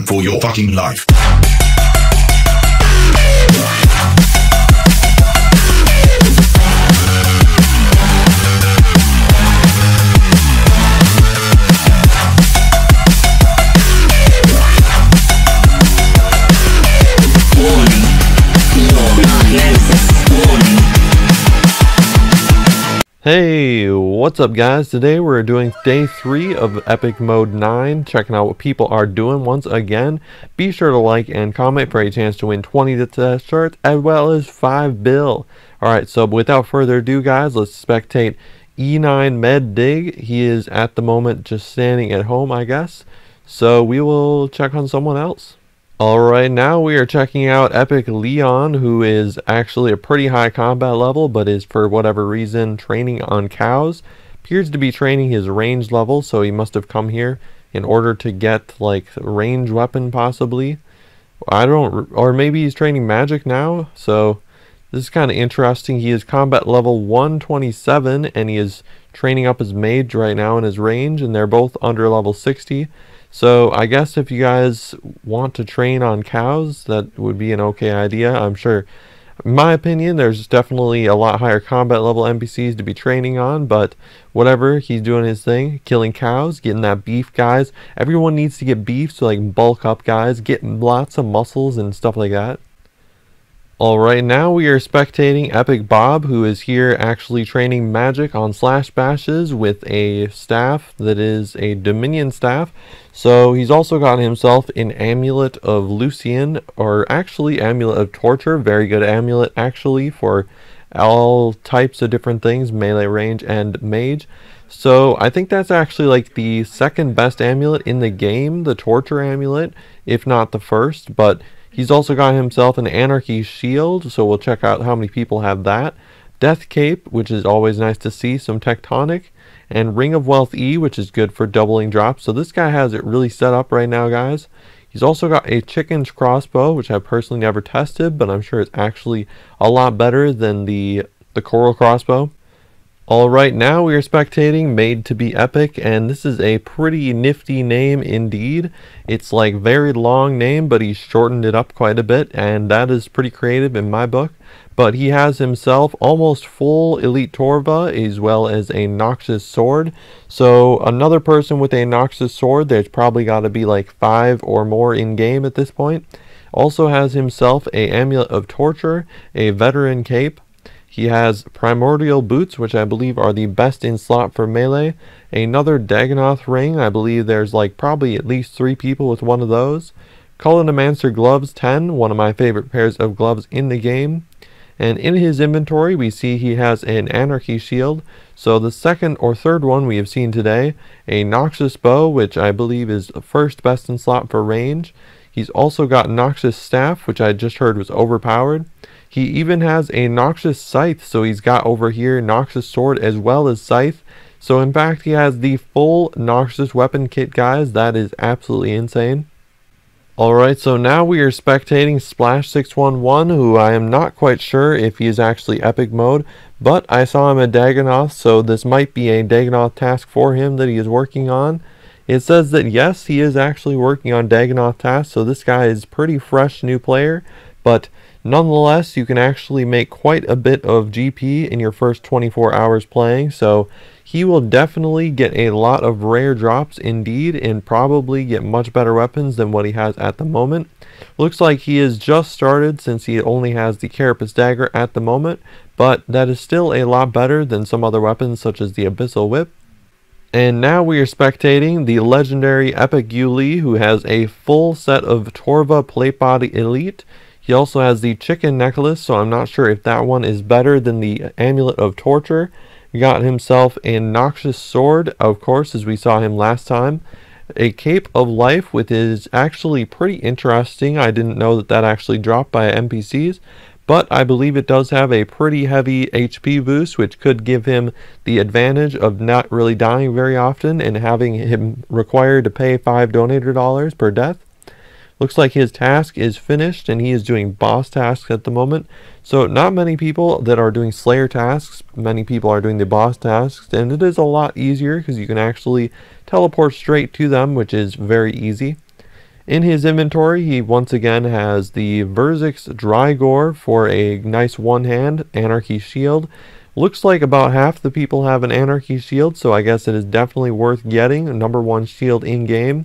for your fucking life. Hey, what's up guys? Today we're doing day 3 of Epic Mode 9, checking out what people are doing once again. Be sure to like and comment for a chance to win 20 test shirts as well as 5 bill. Alright, so without further ado guys, let's spectate E9 Med Dig. He is at the moment just standing at home, I guess. So we will check on someone else. Alright, now we are checking out Epic Leon, who is actually a pretty high combat level, but is for whatever reason training on cows. Appears to be training his range level, so he must have come here in order to get like range weapon possibly. Or maybe he's training magic now, so this is kind of interesting. He is combat level 127 and he is training up his mage right now in his range, and they're both under level 60. So I guess if you guys want to train on cows, that would be an okay idea. I'm sure, in my opinion, there's definitely a lot higher combat level NPCs to be training on, but whatever, he's doing his thing, killing cows, getting that beef, guys. Everyone needs to get beef, so like bulk up, guys, getting lots of muscles and stuff like that. Alright, now we are spectating Epic Bob, who is here actually training magic on slash bashes with a staff that is a Dominion staff. So he's also got himself an Amulet of Lucian, or actually Amulet of Torture. Very good amulet actually for all types of different things, melee, range, and mage. So I think that's actually like the second best amulet in the game, the Torture amulet, if not the first. But he's also got himself an Anarchy Shield, so we'll check out how many people have that. Death Cape, which is always nice to see, some Tectonic, and Ring of Wealth E, which is good for doubling drops. So this guy has it really set up right now, guys. He's also got a Chicken's Crossbow, which I've personally never tested, but I'm sure it's actually a lot better than the Coral Crossbow. Alright, now we are spectating Made to be Epic, and this is a pretty nifty name indeed. It's like very long name, but he's shortened it up quite a bit, and that is pretty creative in my book. But he has himself almost full Elite Torva, as well as a Noxus Sword. So another person with a Noxus Sword, there's probably got to be like 5 or more in game at this point. Also has himself a Amulet of Torture, a Veteran Cape. He has Primordial Boots, which I believe are the best in slot for melee. Another Dagonoth Ring. I believe there's like probably at least 3 people with one of those. Cultinamancer Gloves 10, one of my favorite pairs of gloves in the game. And in his inventory, we see he has an Anarchy Shield. So the second or third one we have seen today. A Noxus Bow, which I believe is the first best in slot for range. He's also got Noxus Staff, which I just heard was overpowered. He even has a Noxus Cythe, so he's got over here Noxus Sword as well as Cythe. So in fact, he has the full Noxus weapon kit, guys. That is absolutely insane. Alright, so now we are spectating Splash611, who I am not quite sure if he is actually Epic Mode, but I saw him at Dagonoth, so this might be a Dagonoth task for him that he is working on. It says that yes, he is actually working on Dagonoth tasks, so this guy is pretty fresh new player, but nonetheless, you can actually make quite a bit of GP in your first 24 hours playing, so he will definitely get a lot of rare drops indeed, and probably get much better weapons than what he has at the moment. Looks like he has just started, since he only has the Carapace Dagger at the moment, but that is still a lot better than some other weapons such as the Abyssal Whip. And now we are spectating the legendary Epic Youlee, who has a full set of Torva Plate Body Elite. He also has the Chicken Necklace, so I'm not sure if that one is better than the Amulet of Torture. He got himself a Noxus Sword, of course, as we saw him last time. A Cape of Life, which is actually pretty interesting. I didn't know that that actually dropped by NPCs, but I believe it does have a pretty heavy HP boost, which could give him the advantage of not really dying very often and having him required to pay $5 donated per death. Looks like his task is finished and he is doing boss tasks at the moment. So not many people that are doing Slayer tasks, many people are doing the boss tasks, and it is a lot easier because you can actually teleport straight to them, which is very easy. In his inventory, he once again has the Verzix Drygore for a nice one-hand Anarchy Shield. Looks like about half the people have an Anarchy Shield, so I guess it is definitely worth getting. A #1 shield in-game.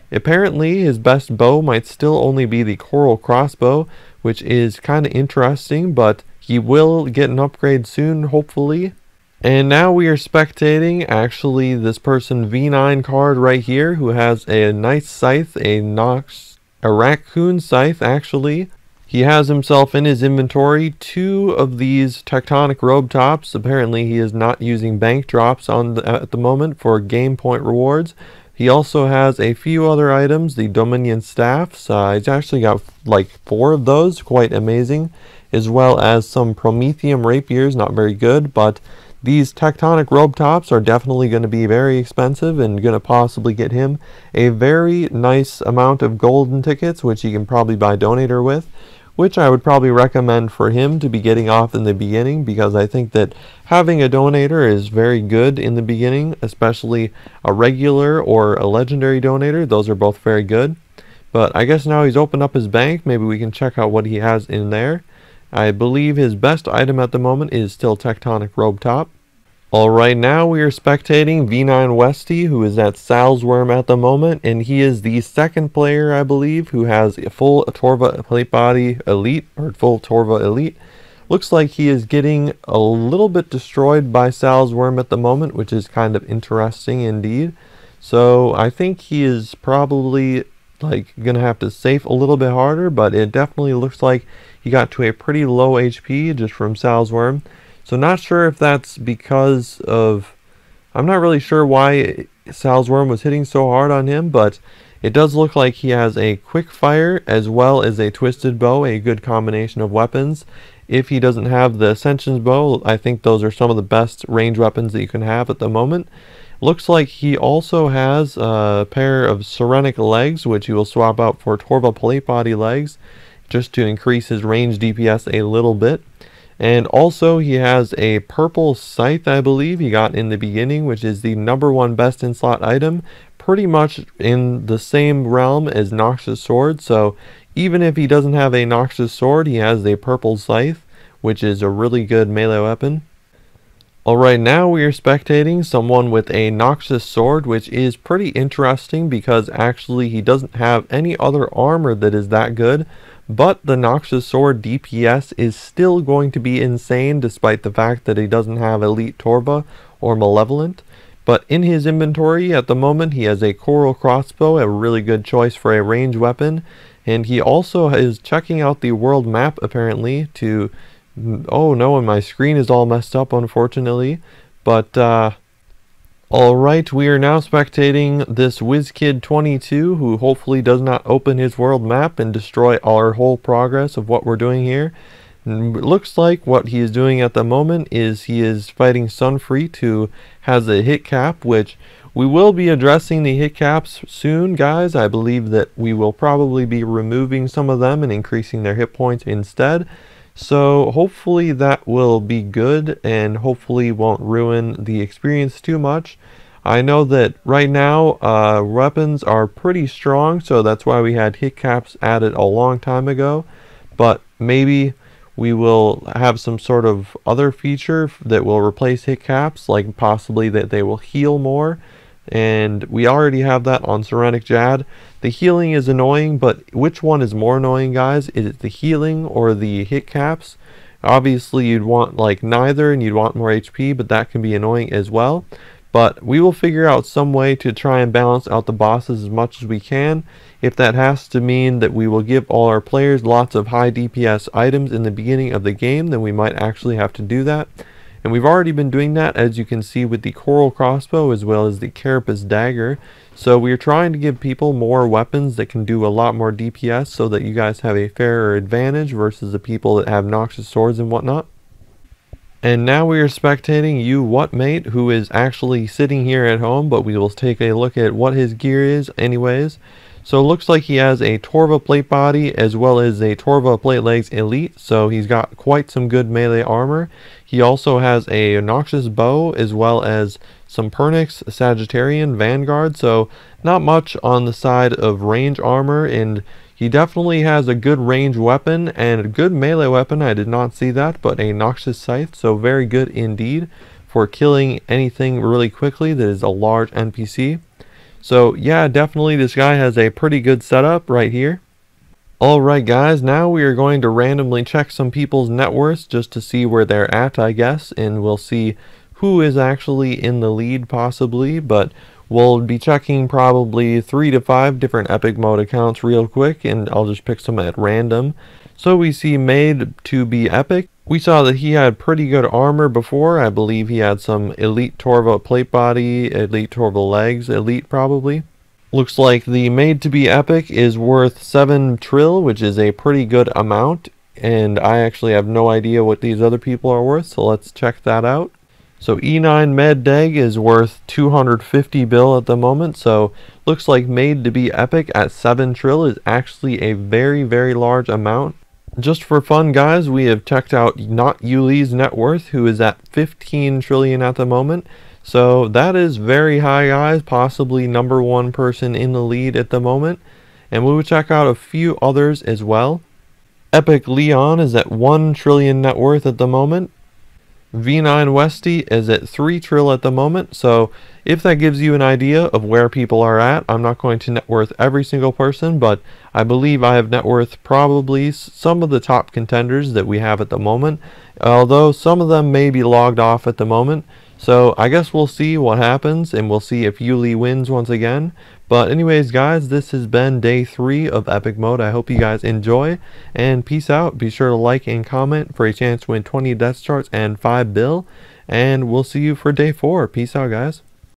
Apparently, his best bow might still only be the Coral Crossbow, which is kind of interesting, but he will get an upgrade soon, hopefully. And now we are spectating, actually, this person V9 card right here, who has a nice scythe, a raccoon scythe, actually. He has himself in his inventory 2 of these tectonic robe tops. Apparently, he is not using bank drops at the moment for game point rewards. He also has a few other items, the Dominion Staffs. He's actually got like 4 of those, quite amazing, as well as some Prometheum Rapiers, not very good, but these tectonic robe tops are definitely going to be very expensive and going to possibly get him a very nice amount of golden tickets, which he can probably buy Donator with, which I would probably recommend for him to be getting off in the beginning, because I think that having a Donator is very good in the beginning, especially a regular or a legendary Donator. Those are both very good. But I guess now he's opened up his bank. Maybe we can check out what he has in there. I believe his best item at the moment is still Tectonic Robe Top. Alright, now we are spectating V9 Westy, who is at Salzworm at the moment, and he is the second player, I believe, who has a full Torva Plate Body Elite, or full Torva Elite. Looks like he is getting a little bit destroyed by Salzworm at the moment, which is kind of interesting indeed. So I think he is probably like gonna have to safe a little bit harder, but it definitely looks like he got to a pretty low HP just from Salzworm. So not sure if that's because of, I'm not really sure why Salzworm was hitting so hard on him, but it does look like he has a quick fire as well as a twisted bow, a good combination of weapons. If he doesn't have the Ascension's bow, I think those are some of the best range weapons that you can have at the moment. Looks like he also has a pair of Serenic legs, which he will swap out for Torva Plate Body legs, just to increase his range DPS a little bit. And also he has a purple scythe, I believe he got in the beginning, which is the #1 best in slot item, pretty much in the same realm as Noxus Sword. So even if he doesn't have a Noxus Sword, he has a purple scythe, which is a really good melee weapon. Alright, now we are spectating someone with a Noxus Sword, which is pretty interesting because actually he doesn't have any other armor that is that good. But the Noxus Sword DPS is still going to be insane despite the fact that he doesn't have Elite Torva or Malevolent. But in his inventory at the moment he has a Coral Crossbow, a really good choice for a range weapon. And he also is checking out the world map apparently to... Oh no, and my screen is all messed up unfortunately. But alright, we are now spectating this WizKid22, who hopefully does not open his world map and destroy our whole progress of what we're doing here. And it looks like what he is doing at the moment is he is fighting Sunfreet, who has a Hitcap, which we will be addressing the Hitcaps soon, guys. I believe that we will probably be removing some of them and increasing their hit points instead. So hopefully that will be good and hopefully won't ruin the experience too much. I know that right now weapons are pretty strong, so that's why we had Hitcaps added a long time ago. But maybe we will have some sort of other feature that will replace Hitcaps, like possibly that they will heal more. And we already have that on Serenic Jad. The healing is annoying, but which one is more annoying, guys? Is it the healing or the hit caps? Obviously you'd want like neither, and you'd want more HP, but that can be annoying as well. But we will figure out some way to try and balance out the bosses as much as we can. If that has to mean that we will give all our players lots of high DPS items in the beginning of the game, then we might actually have to do that. And we've already been doing that, as you can see, with the Coral Crossbow as well as the Carapace Dagger. So we're trying to give people more weapons that can do a lot more DPS so that you guys have a fairer advantage versus the people that have Noxus Swords and whatnot. And now we are spectating Whatmate, who is actually sitting here at home, but we will take a look at what his gear is anyways. So it looks like he has a Torva plate body as well as a Torva plate legs elite, so he's got quite some good melee armor. He also has a Noxious bow as well as some Pernix Sagittarian Vanguard, so not much on the side of range armor, and he definitely has a good range weapon and a good melee weapon. I did not see that, but a Noxious Cythe, so very good indeed for killing anything really quickly that is a large NPC. So yeah, definitely this guy has a pretty good setup right here. Alright guys, now we are going to randomly check some people's net worths just to see where they're at, I guess, and we'll see who is actually in the lead possibly, but we'll be checking probably 3 to 5 different epic mode accounts real quick, and I'll just pick some at random. So we see Made to be epic. We saw that he had pretty good armor before. I believe he had some elite Torva plate body, elite Torva legs, elite probably. Looks like the Made to be epic is worth 7 trill, which is a pretty good amount. And I actually have no idea what these other people are worth, so let's check that out. So E9 Med Deg is worth 250 bill at the moment, so looks like Made to be epic at 7 trill is actually a very, very large amount. Just for fun guys, we have checked out not Youlee's net worth, who is at 15 trillion at the moment. So that is very high guys, possibly #1 person in the lead at the moment. And we will check out a few others as well. Epic Leon is at 1 trillion net worth at the moment. V9 Westy is at 3 trill at the moment, so if that gives you an idea of where people are at, I'm not going to net worth every single person, but I believe I have net worth probably some of the top contenders that we have at the moment, although some of them may be logged off at the moment. So I guess we'll see what happens, and we'll see if Youlee wins once again. But anyways guys, this has been day 3 of epic mode. I hope you guys enjoy, and peace out. Be sure to like and comment for a chance to win 20 death starts and 5 bill, and we'll see you for day 4. Peace out guys.